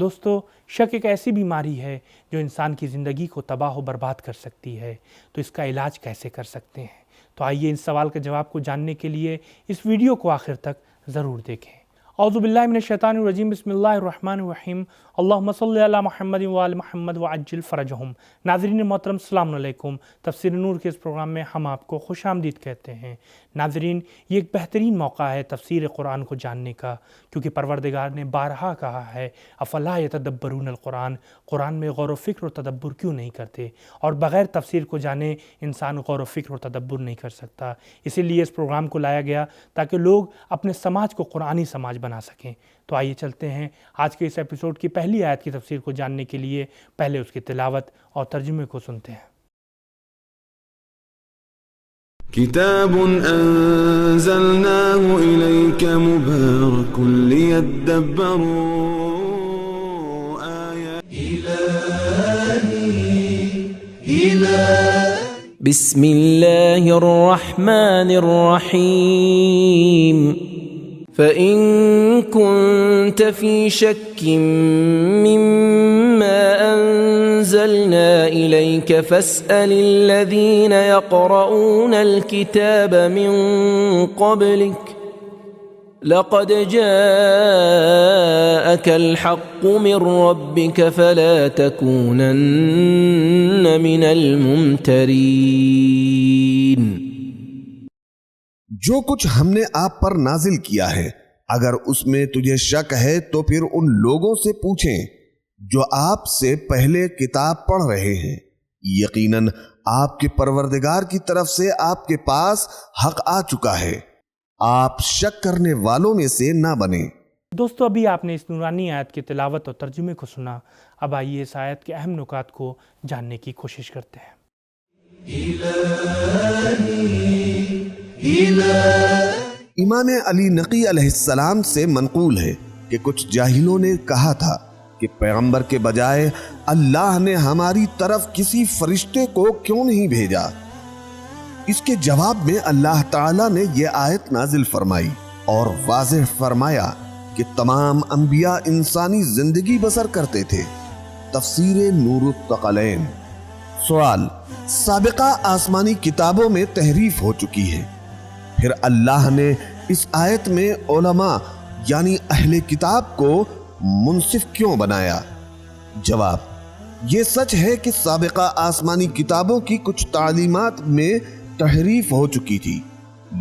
دوستو، شک ایک ایسی بیماری ہے جو انسان کی زندگی کو تباہ و برباد کر سکتی ہے، تو اس کا علاج کیسے کر سکتے ہیں؟ تو آئیے اس سوال کے جواب کو جاننے کے لیے اس ویڈیو کو آخر تک ضرور دیکھیں۔ اعوذ باللہ من الشیطان الرجیم، بسم اللہ الرحمن الرحیم، اللہم صلی علی محمد وآل محمد وعجل فرجہم۔ ناظرین محترم، السلام علیکم۔ تفسیر نور کے اس پروگرام میں ہم آپ کو خوش آمدید کہتے ہیں۔ ناظرین، یہ ایک بہترین موقع ہے تفسیر قرآن کو جاننے کا، کیونکہ پروردگار نے بارہا کہا ہے افلا یتدبرون القرآن، قرآن میں غور و فکر و تدبر کیوں نہیں کرتے؟ اور بغیر تفسیر کو جانے انسان غور و فکر و تدبر نہیں کر سکتا۔ اسی لیے اس پروگرام کو لایا گیا تاکہ لوگ اپنے سماج کو قرآنی سماج بنا سکیں۔ تو آئیے چلتے ہیں آج کے اس ایپیسوڈ کی پہلی آیت کی تفسیر کو جاننے کے لیے پہلے اس کی تلاوت اور ترجمے کو سنتے ہیں۔ کتاب انزلناه الیک مبارک لیدبروا بسم اللہ الرحمن الرحیم فَإِن كُنتَ فِي شَكٍّ مِّمَّا أَنزَلْنَا إِلَيْكَ فَاسْأَلِ الَّذِينَ يَقْرَؤُونَ الْكِتَابَ مِن قَبْلِكَ لَقَدْ جَاءَكَ الْحَقُّ مِن رَّبِّكَ فَلَا تَكُونَنَّ مِنَ الْمُمْتَرِينَ۔ جو کچھ ہم نے آپ پر نازل کیا ہے، اگر اس میں تجھے شک ہے تو پھر ان لوگوں سے پوچھیں جو آپ سے پہلے کتاب پڑھ رہے ہیں۔ یقیناً آپ کے پروردگار کی طرف سے آپ کے پاس حق آ چکا ہے، آپ شک کرنے والوں میں سے نہ بنیں۔ دوستو، ابھی آپ نے اس نورانی آیت کی تلاوت اور ترجمے کو سنا۔ اب آئیے اس آیت کے اہم نکات کو جاننے کی کوشش کرتے ہیں۔ امام علی نقی علیہ السلام سے منقول ہے کہ کچھ جاہلوں نے کہا تھا کہ پیغمبر کے بجائے اللہ نے ہماری طرف کسی فرشتے کو کیوں نہیں بھیجا؟ اس کے جواب میں اللہ تعالیٰ نے یہ آیت نازل فرمائی اور واضح فرمایا کہ تمام انبیاء انسانی زندگی بسر کرتے تھے۔ تفسیر نور الثقلین۔ سوال: سابقہ آسمانی کتابوں میں تحریف ہو چکی ہے، پھر اللہ نے اس آیت میں علماء یعنی اہل کتاب کو منصف کیوں بنایا؟ جواب: یہ سچ ہے کہ سابقہ آسمانی کتابوں کی کچھ تعلیمات میں تحریف ہو چکی تھی،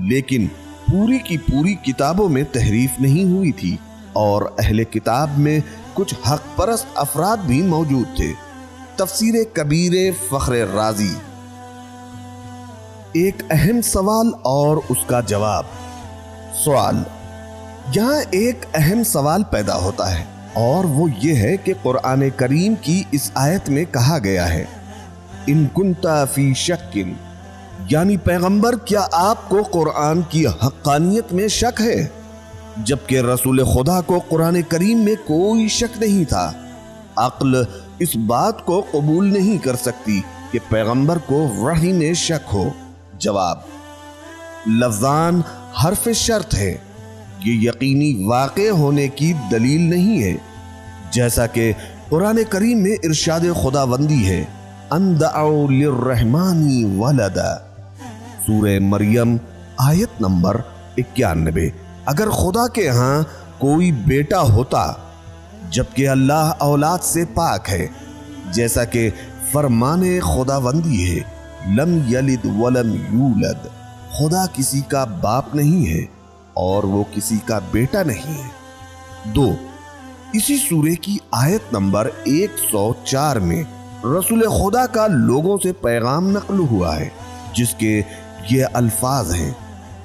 لیکن پوری کی پوری کتابوں میں تحریف نہیں ہوئی تھی، اور اہل کتاب میں کچھ حق پرست افراد بھی موجود تھے۔ تفسیر کبیر فخر رازی۔ ایک اہم سوال اور اس کا جواب۔ سوال: یہاں ایک اہم سوال پیدا ہوتا ہے، اور وہ یہ ہے کہ قرآن کریم کی اس آیت میں کہا گیا ہے ان کنت فی شک، یعنی پیغمبر کیا آپ کو قرآن کی حقانیت میں شک ہے؟ جبکہ رسول خدا کو قرآن کریم میں کوئی شک نہیں تھا۔ عقل اس بات کو قبول نہیں کر سکتی کہ پیغمبر کو وحی میں شک ہو۔ جواب: لفظان حرف شرط ہے، یہ یقینی واقع ہونے کی دلیل نہیں ہے، جیسا کہ قرآن کریم میں ارشاد خداوندی ہے ان دعوا للرحمن ولدا، سورہ مریم آیت نمبر 91۔ اگر خدا کے ہاں کوئی بیٹا ہوتا، جبکہ اللہ اولاد سے پاک ہے، جیسا کہ فرمان خداوندی ہے لم یلد ولم یولد، خدا کسی کا باپ نہیں ہے اور وہ کسی کا بیٹا نہیں ہے۔ 2، اسی سورہ کی آیت نمبر 104 میں رسول خدا کا لوگوں سے پیغام نقل ہوا ہے، جس کے یہ الفاظ ہیں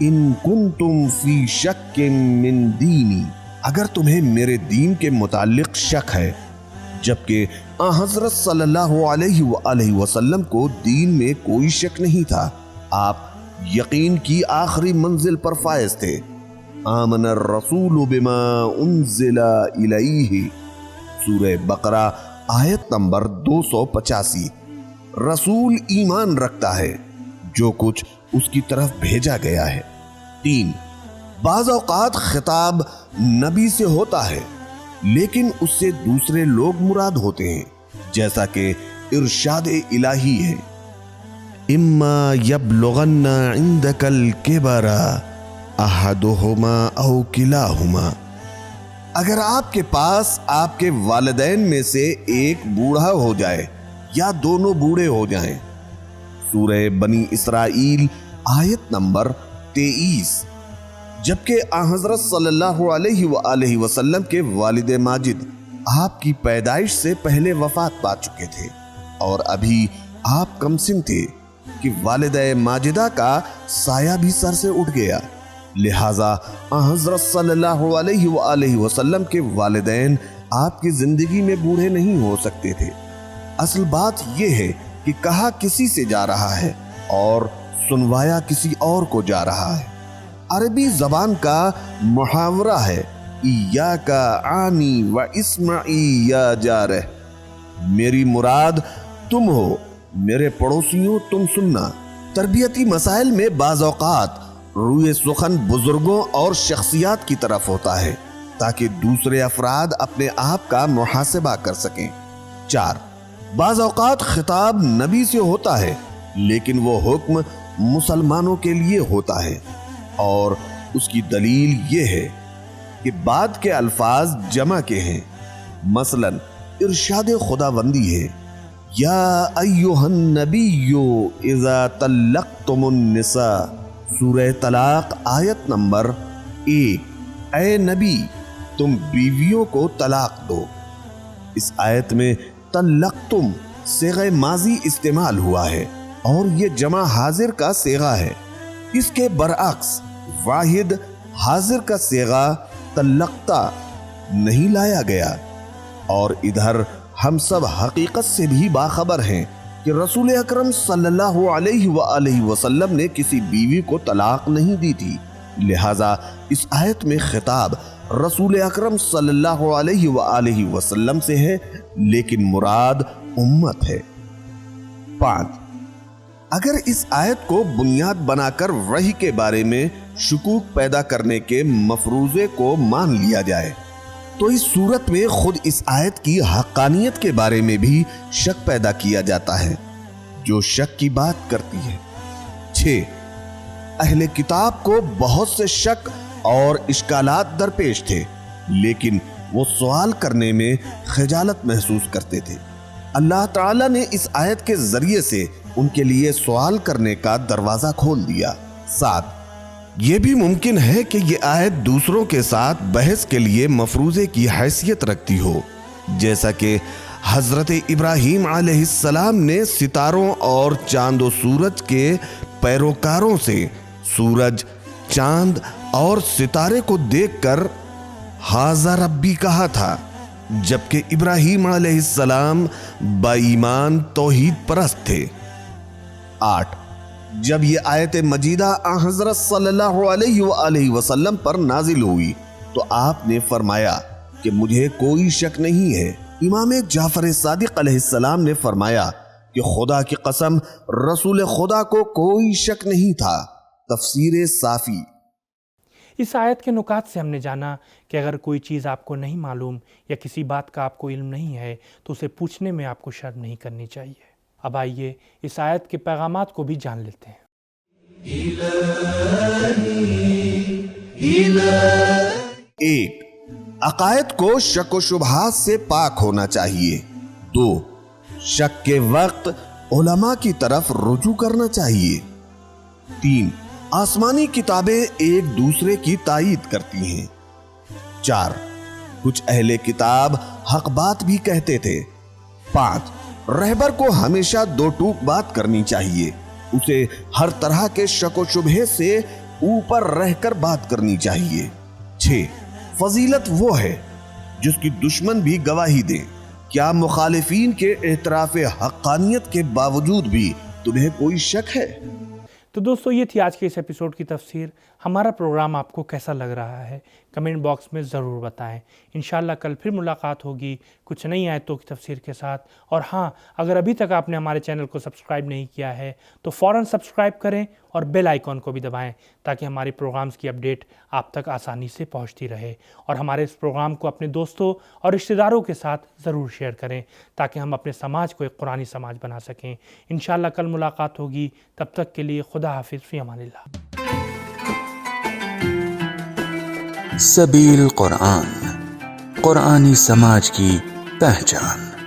ان کنتم فی شک من دینی، اگر تمہیں میرے دین کے متعلق شک ہے، جبکہ حضرت صلی اللہ علیہ وآلہ وسلم کو دین میں کوئی شک نہیں تھا، آپ یقین کی آخری منزل پر فائز تھے۔ آمن الرسول بما انزل الیہ، سورہ بقرہ آیت نمبر 285۔ رسول ایمان رکھتا ہے جو کچھ اس کی طرف بھیجا گیا ہے۔ 3، بعض اوقات خطاب نبی سے ہوتا ہے لیکن اس سے دوسرے لوگ مراد ہوتے ہیں، جیسا کہ ارشاد الہی ہے، اما یبلغن عندک الکبر احدہما او کلاہما، اگر آپ کے پاس آپ کے والدین میں سے ایک بوڑھا ہو جائے یا دونوں بوڑھے ہو جائیں۔ سورہ بنی اسرائیل آیت نمبر 23۔ جبکہ حضرت صلی اللہ علیہ وآلہ وسلم کے والد ماجد آپ کی پیدائش سے پہلے وفات پا چکے تھے اور ابھی آپ کم سن تھے کہ والدہ ماجدہ کا سایہ بھی سر سے اٹھ گیا، لہٰذا حضرت صلی اللہ علیہ وآلہ وسلم کے والدین آپ کی زندگی میں بوڑھے نہیں ہو سکتے تھے۔ اصل بات یہ ہے کہ کہا کسی سے جا رہا ہے اور سنوایا کسی اور کو جا رہا ہے۔ عربی زبان کا محاورہ ہے، ایاک عنی و اسمعی یا جارہ، میری مراد تم ہو، میرے پڑوسیوں تم سننا۔ تربیتی مسائل میں بعض اوقات روئے سخن بزرگوں اور شخصیات کی طرف ہوتا ہے تاکہ دوسرے افراد اپنے آپ کا محاسبہ کر سکیں۔ 4، بعض اوقات خطاب نبی سے ہوتا ہے لیکن وہ حکم مسلمانوں کے لیے ہوتا ہے، اور اس کی دلیل یہ ہے کہ بعد کے الفاظ جمع کے ہیں۔ مثلا ارشاد خداوندی ہے، یا ایہا النبی اذا طلقتم النساء، سورہ طلاق آیت نمبر 1، اے نبی تم بیویوں کو طلاق دو۔ اس آیت میں طلقتم صیغہ ماضی استعمال ہوا ہے اور یہ جمع حاضر کا صیغہ ہے۔ اس کے برعکس واحد حاضر کا صیغہ طلقتا نہیں لایا گیا، اور ادھر ہم سب حقیقت سے بھی باخبر ہیں کہ رسول اکرم صلی اللہ علیہ وآلہ وسلم نے کسی بیوی کو طلاق نہیں دی تھی، لہٰذا اس آیت میں خطاب رسول اکرم صلی اللہ علیہ وآلہ وسلم سے ہے لیکن مراد امت ہے۔ 5، اگر اس آیت کو بنیاد بنا کر وحی کے بارے میں شکوک پیدا کرنے کے مفروضے کو مان لیا جائے تو اس صورت میں خود اس آیت کی حقانیت کے بارے میں بھی شک پیدا کیا جاتا ہے، جو شک کی بات کرتی ہے۔ 6، اہل کتاب کو بہت سے شک اور اشکالات درپیش تھے لیکن وہ سوال کرنے میں خجالت محسوس کرتے تھے۔ اللہ تعالیٰ نے اس آیت کے ذریعے سے ان کے لیے سوال کرنے کا دروازہ کھول دیا۔ 7، یہ بھی ممکن ہے کہ یہ آیت دوسروں کے ساتھ بحث کے لیے مفروضے کی حیثیت رکھتی ہو، جیسا کہ حضرت ابراہیم علیہ السلام نے ستاروں اور چاند و سورج کے پیروکاروں سے سورج، چاند اور ستارے کو دیکھ کر ھذا ربی کہا تھا، جبکہ ابراہیم علیہ السلام با ایمان توحید پرست تھے۔ 8، جب یہ آیت مجیدہ حضرت صلی اللہ علیہ وآلہ وسلم پر نازل ہوئی تو آپ نے فرمایا کہ مجھے کوئی شک نہیں ہے۔ امام جعفر صادق علیہ السلام نے فرمایا کہ خدا کی قسم رسول خدا کو کوئی شک نہیں تھا۔ تفسیر صافی۔ اس آیت کے نکات سے ہم نے جانا کہ اگر کوئی چیز آپ کو نہیں معلوم یا کسی بات کا آپ کو علم نہیں ہے تو اسے پوچھنے میں آپ کو شرم نہیں کرنی چاہیے۔ اب آئیے اس آیت کے پیغامات کو بھی جان لیتے ہیں۔ 1، عقائد کو شک و شبہات سے پاک ہونا چاہیے۔ 2، شک کے وقت علماء کی طرف رجوع کرنا چاہیے۔ 3، آسمانی کتابیں ایک دوسرے کی تائید کرتی ہیں۔ 4، کچھ اہل کتاب حق بات بھی کہتے تھے۔ 5، رہبر کو ہمیشہ دو ٹوک بات کرنی چاہیے، اسے ہر طرح کے شک و شبہے سے اوپر رہ کر بات کرنی چاہیے۔ 6، فضیلت وہ ہے جس کی دشمن بھی گواہی دیں۔ کیا مخالفین کے اعتراف حقانیت کے باوجود بھی تمہیں کوئی شک ہے؟ تو دوستو یہ تھی آج کے اس ایپیسوڈ کی تفسیر۔ ہمارا پروگرام آپ کو کیسا لگ رہا ہے کمنٹ باکس میں ضرور بتائیں۔ انشاءاللہ کل پھر ملاقات ہوگی کچھ نئی آیتوں کی تفسیر کے ساتھ۔ اور ہاں، اگر ابھی تک آپ نے ہمارے چینل کو سبسکرائب نہیں کیا ہے تو فوراً سبسکرائب کریں اور بیل آئیکن کو بھی دبائیں تاکہ ہمارے پروگرامز کی اپڈیٹ آپ تک آسانی سے پہنچتی رہے، اور ہمارے اس پروگرام کو اپنے دوستوں اور رشتہ داروں کے ساتھ ضرور شیئر کریں تاکہ ہم اپنے سماج کو ایک قرآنی سماج بنا سکیں۔ انشاءاللہ کل ملاقات ہوگی، تب تک کے لیے خدا حافظ، فی امان اللہ۔ سبیل قرآن، قرآنی سماج کی پہچان۔